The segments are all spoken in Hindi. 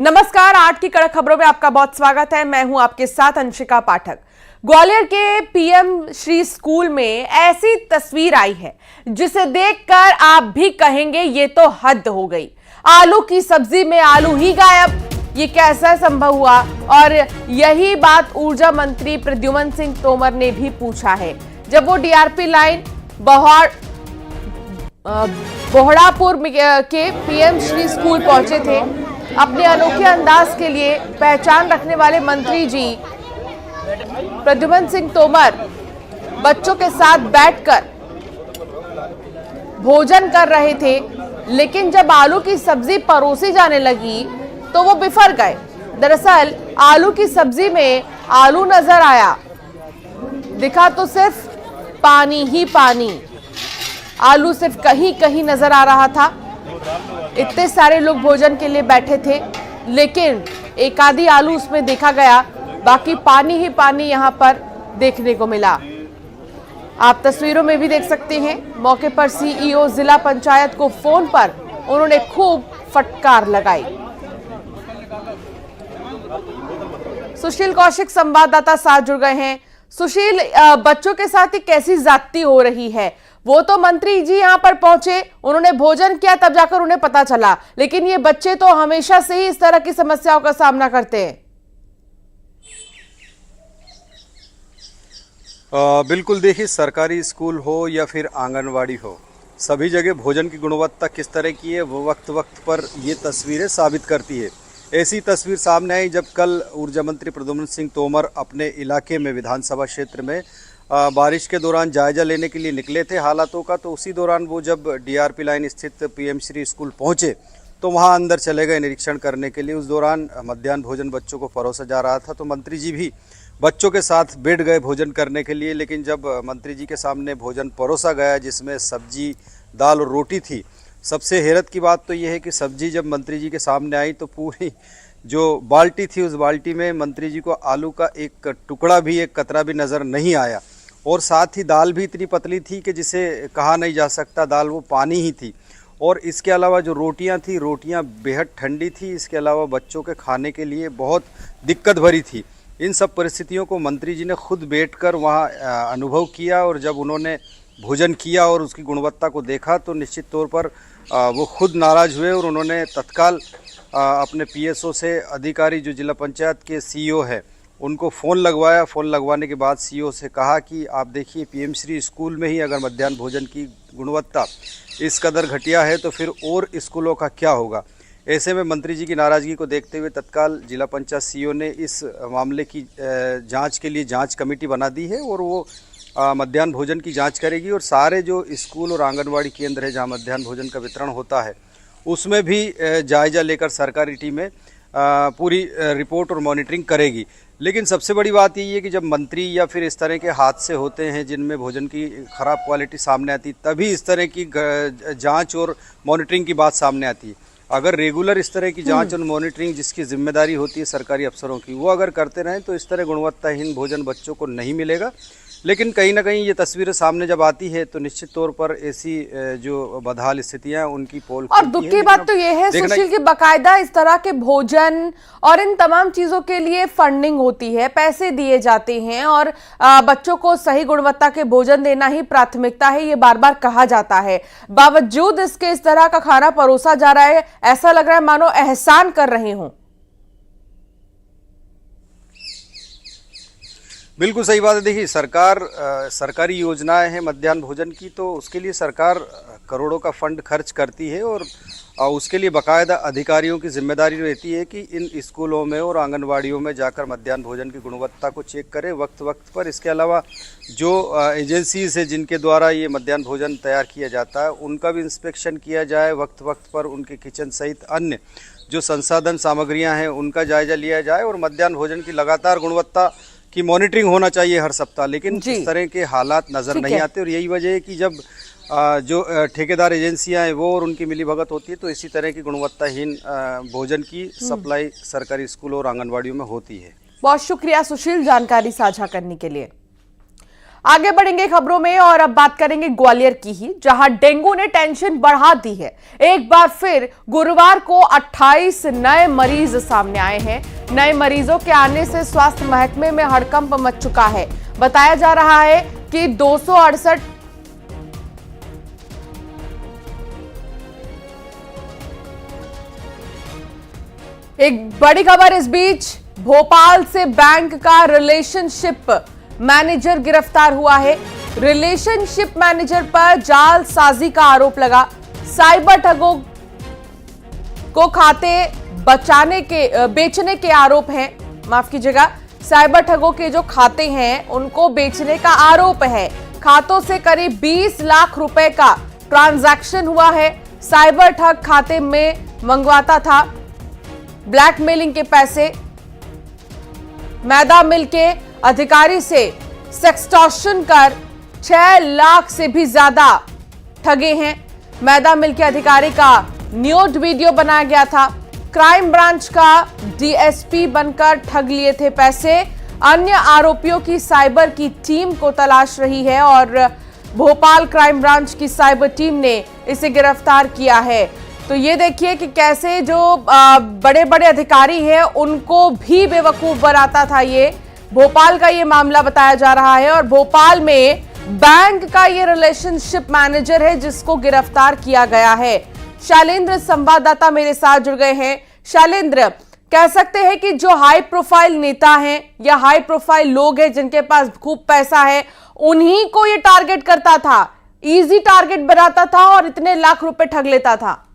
नमस्कार, 8 की कड़क खबरों में आपका बहुत स्वागत है। मैं हूं आपके साथ अंशिका पाठक। ग्वालियर के पीएम श्री स्कूल में ऐसी तस्वीर आई है जिसे देखकर आप भी कहेंगे ये तो हद हो गई। आलू की सब्जी में आलू ही गायब, ये कैसा संभव हुआ? और यही बात ऊर्जा मंत्री प्रद्युमन सिंह तोमर ने भी पूछा है जब वो डीआरपी लाइन बोहड़ापुर के पीएम श्री स्कूल पहुंचे थे। अपने अनोखे अंदाज के लिए पहचान रखने वाले मंत्री जी प्रद्युमन सिंह तोमर बच्चों के साथ बैठकर भोजन कर रहे थे, लेकिन जब आलू की सब्जी परोसी जाने लगी तो वो बिफर गए। दरअसल आलू की सब्जी में आलू नजर आया, दिखा तो सिर्फ पानी ही पानी। आलू सिर्फ कहीं कहीं नजर आ रहा था। इतने सारे लोग भोजन के लिए बैठे थे, लेकिन एक आधी आलू उसमें देखा गया, बाकी पानी ही पानी यहां पर देखने को मिला। आप तस्वीरों में भी देख सकते हैं, मौके पर सीईओ जिला पंचायत को फोन पर उन्होंने खूब फटकार लगाई। सुशील कौशिक संवाददाता साथ जुड़ गए हैं। सुशील, बच्चों के साथ ही कैसी ज्यादती हो रही है? वो तो मंत्री जी यहां पर पहुंचे, उन्होंने भोजन किया, तब जाकर उन्हें पता चला, लेकिन ये बच्चे तो हमेशा से ही इस तरह की समस्याओं का सामना करते हैं। बिल्कुल, देखिए, सरकारी स्कूल हो या फिर आंगनवाड़ी हो, सभी जगह भोजन की गुणवत्ता किस तरह की है वो वक्त वक्त पर ये तस्वीरें साबित करती है। ऐसी तस्वीर सामने आई जब कल ऊर्जा मंत्री प्रद्युमन सिंह तोमर अपने इलाके में विधानसभा क्षेत्र में बारिश के दौरान जायजा लेने के लिए निकले थे हालातों का। तो उसी दौरान वो जब डीआरपी लाइन स्थित पीएम श्री स्कूल पहुंचे तो वहां अंदर चले गए निरीक्षण करने के लिए। उस दौरान मध्याह्न भोजन बच्चों को परोसा जा रहा था, तो मंत्री जी भी बच्चों के साथ बैठ गए भोजन करने के लिए। लेकिन जब मंत्री जी के सामने भोजन परोसा गया जिसमें सब्जी, दाल और रोटी थी, सबसे हैरत की बात तो यह है कि सब्जी जब मंत्री जी के सामने आई तो पूरी जो बाल्टी थी उस बाल्टी में मंत्री जी को आलू का एक टुकड़ा भी, एक कतरा भी नज़र नहीं आया। और साथ ही दाल भी इतनी पतली थी कि जिसे कहा नहीं जा सकता दाल, वो पानी ही थी। और इसके अलावा जो रोटियां थी, रोटियां बेहद ठंडी थी। इसके अलावा बच्चों के खाने के लिए बहुत दिक्कत भरी थी। इन सब परिस्थितियों को मंत्री जी ने खुद बैठकर वहां अनुभव किया, और जब उन्होंने भोजन किया और उसकी गुणवत्ता को देखा तो निश्चित तौर पर वो खुद नाराज़ हुए और उन्होंने तत्काल अपने पीएसओ से अधिकारी जो जिला पंचायत के सीईओ है उनको फ़ोन लगवाया। फ़ोन लगवाने के बाद सीईओ से कहा कि आप देखिए, पीएम श्री स्कूल में ही अगर मध्याह्न भोजन की गुणवत्ता इस कदर घटिया है तो फिर और स्कूलों का क्या होगा। ऐसे में मंत्री जी की नाराज़गी को देखते हुए तत्काल जिला पंचायत सीईओ ने इस मामले की जांच के लिए जांच कमेटी बना दी है, और वो मध्याह्न भोजन की जांच करेगी। और सारे जो स्कूल और आंगनवाड़ी केंद्र है जहाँ मध्याह्न भोजन का वितरण होता है उसमें भी जायजा लेकर सरकारी टीमें पूरी रिपोर्ट और मॉनिटरिंग करेगी। लेकिन सबसे बड़ी बात यही है कि जब मंत्री या फिर इस तरह के हादसे होते हैं जिनमें भोजन की ख़राब क्वालिटी सामने आती, तभी इस तरह की जांच और मॉनिटरिंग की बात सामने आती है। अगर रेगुलर इस तरह की जांच और मॉनिटरिंग जिसकी जिम्मेदारी होती है सरकारी अफसरों की, वो अगर करते रहें तो इस तरह गुणवत्ताहीन भोजन बच्चों को नहीं मिलेगा। लेकिन कहीं ना कहीं ये तस्वीरें सामने जब आती है तो निश्चित तौर पर ऐसी जो बदहाल स्थितियां उनकी पोल और दुख की बात तो ये है सुशील की बाकायदा इस तरह के भोजन और इन तमाम चीजों के लिए फंडिंग होती है, पैसे दिए जाते हैं, और बच्चों को सही गुणवत्ता के भोजन देना ही प्राथमिकता है, ये बार बार कहा जाता है। बावजूद इसके इस तरह का खाना परोसा जा रहा है, ऐसा लग रहा है मानो एहसान कर रहे हों। बिल्कुल सही बात है। देखिए, सरकारी योजनाएं हैं मध्याह्न भोजन की, तो उसके लिए सरकार करोड़ों का फंड खर्च करती है, और उसके लिए बाकायदा अधिकारियों की जिम्मेदारी रहती है कि इन स्कूलों में और आंगनवाड़ियों में जाकर मध्याह्न भोजन की गुणवत्ता को चेक करें वक्त वक्त पर। इसके अलावा जो एजेंसीज है जिनके द्वारा ये मध्याह्न भोजन तैयार किया जाता है उनका भी इंस्पेक्शन किया जाए वक्त वक्त पर। उनके किचन सहित अन्य जो संसाधन सामग्रियाँ हैं उनका जायजा लिया जाए, और मध्याह्न भोजन की लगातार गुणवत्ता की मॉनिटरिंग होना चाहिए हर सप्ताह। लेकिन इस तरह के हालात नज़र नहीं आते, और यही वजह है कि जब जो ठेकेदार एजेंसियां हैं वो और उनकी मिलीभगत होती है तो इसी तरह की गुणवत्ताहीन भोजन की सप्लाई सरकारी स्कूल और आंगनवाड़ियों में होती है। बहुत शुक्रिया सुशील जानकारी साझा करने के लिए। आगे बढ़ेंगे खबरों में और अब बात करेंगे ग्वालियर की ही, जहां डेंगू ने टेंशन बढ़ा दी है। एक बार फिर गुरुवार को 28 नए मरीज सामने आए हैं। नए मरीजों के आने से स्वास्थ्य महकमे में हड़कंप मच चुका है। बताया जा रहा है कि 268 एक बड़ी खबर इस बीच, भोपाल से बैंक का रिलेशनशिप मैनेजर गिरफ्तार हुआ है। रिलेशनशिप मैनेजर पर जालसाजी का आरोप लगा। साइबर ठगों को खाते बेचने के आरोप हैं। माफ कीजिएगा, साइबर ठगों के जो खाते हैं उनको बेचने का आरोप है। खातों से करीब 20 लाख रुपए का ट्रांजैक्शन हुआ है। साइबर ठग खाते में मंगवाता था ब्लैकमेलिंग के पैसे। मैदा मिल के अधिकारी से सेक्सटॉर्शन कर 6 लाख से भी ज्यादा ठगे हैं। मैदा मिल के अधिकारी का न्यूड वीडियो बनाया गया था। क्राइम ब्रांच का डीएसपी बनकर ठग लिए थे पैसे। अन्य आरोपियों की साइबर की टीम को तलाश रही है और भोपाल क्राइम ब्रांच की साइबर टीम ने इसे गिरफ्तार किया है। तो ये देखिए कि कैसे जो बड़े बड़े अधिकारी हैं उनको भी बेवकूफ बनाता था। ये भोपाल का ये मामला बताया जा रहा है और भोपाल में बैंक का ये रिलेशनशिप मैनेजर है जिसको गिरफ्तार किया गया है। शैलेंद्र संवाददाता मेरे साथ जुड़ गए हैं। शैलेंद्र, कह सकते हैं कि जो हाई प्रोफाइल नेता हैं या हाई प्रोफाइल लोग हैं जिनके पास खूब पैसा है, उन्हीं को ये टारगेट करता था, इजी टारगेट बनाता था और इतने लाख रुपए ठग लेता था।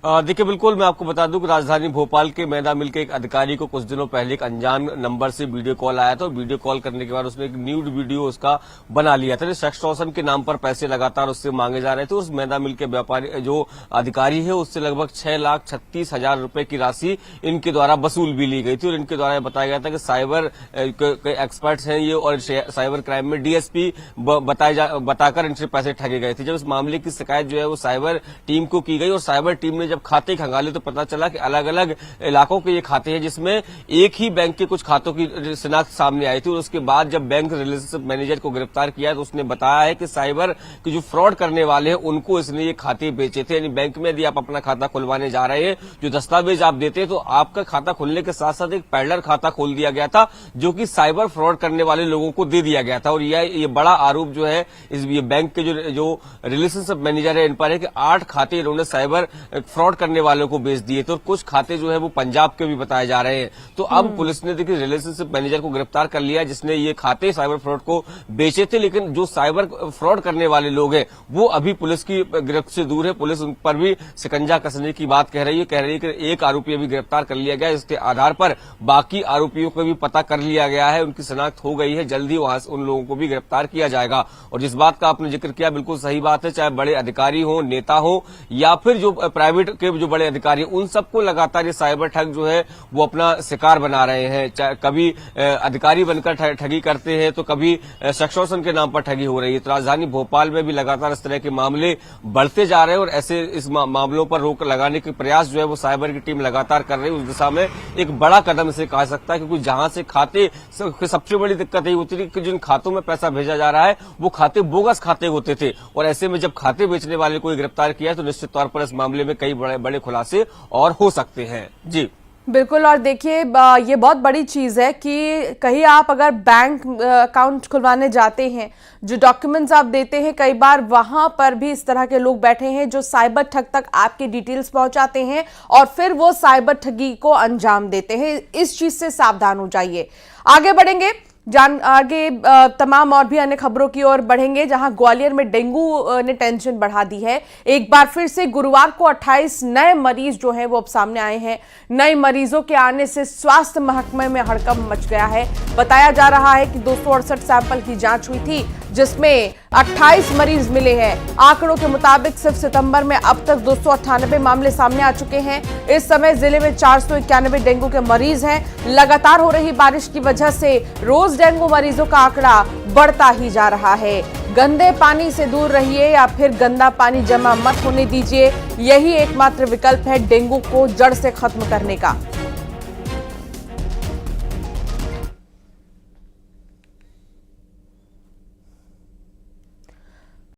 देखिए, बिल्कुल मैं आपको बता दूं कि राजधानी भोपाल के मैदा मिल के एक अधिकारी को कुछ दिनों पहले एक अनजान नंबर से वीडियो कॉल आया था और वीडियो कॉल करने के बाद उसने एक न्यूड वीडियो उसका बना लिया था। सेक्सटॉर्शन के नाम पर पैसे लगातार उससे मांगे जा रहे थे। उस मैदा मिल के व्यापारी जो अधिकारी है उससे लगभग 6,36,000 रुपए की राशि इनके द्वारा वसूल भी ली गई थी और इनके द्वारा बताया गया था कि साइबर एक्सपर्ट्स हैं ये और साइबर क्राइम में डीएसपी बताकर इनसे पैसे ठगे गए थे। जब इस मामले की शिकायत जो है वो साइबर टीम को की गई और साइबर टीम ने जब खाते खंगाले तो पता चला कि अलग अलग इलाकों के ये खाते हैं जिसमें एक ही बैंक के कुछ खातों की शिनाख्त सामने आई थी। और उसके बाद जब बैंक रिलेशनशिप मैनेजर को गिरफ्तार किया तो उसने बताया है कि साइबर के जो फ्रॉड करने वाले हैं उनको इसने ये खाते बेचे थे। यानी बैंक में यदि आप अपना खाता खुलवाने जा रहे हैं, जो दस्तावेज आप देते हैं, तो आपका खाता खुलने के साथ साथ एक पैरेलल खाता खोल दिया गया था जो कि साइबर फ्रॉड करने वाले लोगों को दे दिया गया था। और ये बड़ा आरोप जो है इस बैंक के जो रिलेशनशिप मैनेजर है इन पर है कि 8 खाते इन्होंने साइबर फ्रॉड करने वालों को बेच दिए। तो कुछ खाते जो है वो पंजाब के भी बताए जा रहे हैं। तो अब पुलिस ने देखिए रिलेशनशिप मैनेजर को गिरफ्तार कर लिया जिसने ये खाते साइबर फ्रॉड को बेचे थे। लेकिन जो साइबर फ्रॉड करने वाले लोग हैं वो अभी पुलिस की गिरफ्त से दूर है। पुलिस उन पर भी शिकंजा कसने की बात कह रही है कि एक आरोपी अभी गिरफ्तार कर लिया गया। इसके आधार पर बाकी आरोपियों को भी पता कर लिया गया है, उनकी शिनाख्त हो गई है। जल्दी वहां से उन लोगों को भी गिरफ्तार किया जाएगा। और जिस बात का आपने जिक्र किया बिल्कुल सही बात है, चाहे बड़े अधिकारी हो, नेता हो या फिर जो प्राइवेट के जो बड़े अधिकारी, उन सबको लगातार ये साइबर ठग जो है वो अपना शिकार बना रहे हैं। चाहे कभी अधिकारी बनकर ठगी करते हैं तो कभी सेक्सटॉर्शन के नाम पर ठगी हो रही है। तो राजधानी भोपाल में भी लगातार इस तरह के मामले बढ़ते जा रहे हैं और ऐसे इस मामलों पर रोक लगाने के प्रयास जो है वो साइबर की टीम लगातार कर रही है। उस दिशा में एक बड़ा कदम इसे कहा सकता है, क्योंकि जहां से खाते, सबसे बड़ी दिक्कत यही होती थी कि जिन खातों में पैसा भेजा जा रहा है वो खाते बोगस खाते होते थे। और ऐसे में जब खाते बेचने वाले को गिरफ्तार किया तो निश्चित तौर पर इस मामले में कई बड़े खुलासे और हो सकते हैं। जी बिल्कुल। और देखिए, ये बहुत बड़ी चीज़ है कि कहीं आप अगर बैंक अकाउंट खुलवाने जाते हैं, जो डॉक्यूमेंट्स आप देते हैं, कई बार वहां पर भी इस तरह के लोग बैठे हैं जो साइबर ठग तक आपकी डिटेल्स पहुंचाते हैं और फिर वो साइबर ठगी को अंजाम देते हैं। इस चीज से सावधान हो जाइए। आगे बढ़ेंगे, आगे तमाम और भी अन्य खबरों की ओर बढ़ेंगे, जहां ग्वालियर में डेंगू ने टेंशन बढ़ा दी है। एक बार फिर से गुरुवार को 28 नए मरीज जो हैं वो अब सामने आए हैं। नए मरीजों के आने से स्वास्थ्य महकमे में हड़कंप मच गया है। बताया जा रहा है कि 268 सैंपल की जांच हुई थी जिसमें 28 मरीज मिले हैं। आंकड़ों के मुताबिक सिर्फ सितंबर में अब तक 298 मामले सामने आ चुके हैं। इस समय जिले में 491 डेंगू के मरीज हैं। लगातार हो रही बारिश की वजह से रोज डेंगू मरीजों का आंकड़ा बढ़ता ही जा रहा है। गंदे पानी से दूर रहिए या फिर गंदा पानी जमा मत होने दीजिए। यही एकमात्र विकल्प है डेंगू को जड़ से खत्म करने का।